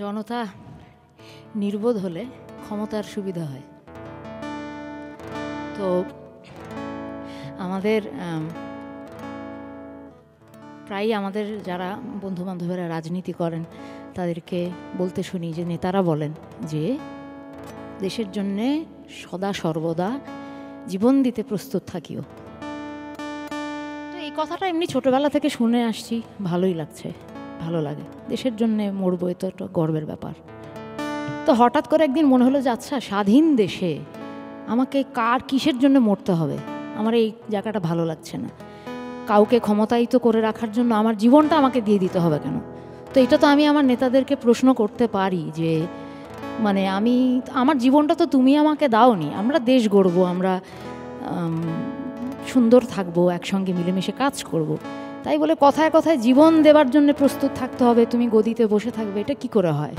জনতা নির্বোধ হলে ক্ষমতার সুবিধা হয়। তো আমাদের প্রায়ই আমাদের যারা বন্ধুবান্ধবেরা রাজনীতি করেন তাদেরকে বলতে শুনি যে নেতারা বলেন যে দেশের জন্যে সদা সর্বদা জীবন দিতে প্রস্তুত থাকিও। তো এই কথাটা এমনি ছোটোবেলা থেকে শুনে আসছি, ভালোই লাগছে, ভালো লাগে। দেশের জন্যে মরবো, এ তো একটা গর্বের ব্যাপার। তো হঠাৎ করে একদিন মনে হলো যে আচ্ছা, স্বাধীন দেশে আমাকে কিসের জন্য মরতে হবে? আমার এই জায়গাটা ভালো লাগছে না। কাউকে ক্ষমতায়িত করে রাখার জন্য আমার জীবনটা আমাকে দিয়ে দিতে হবে কেন? তো এটা তো আমি আমার নেতাদেরকে প্রশ্ন করতে পারি যে মানে আমার জীবনটা তো তুমি আমাকে দাওনি। আমরা দেশ গড়বো, আমরা সুন্দর থাকবো, একসঙ্গে মিলেমিশে কাজ করব। তাই বলে কথায় কথায় জীবন দেওয়ার জন্য প্রস্তুত থাকতে হবে, তুমি গদিতে বসে থাকবে, এটা কি করে হয়?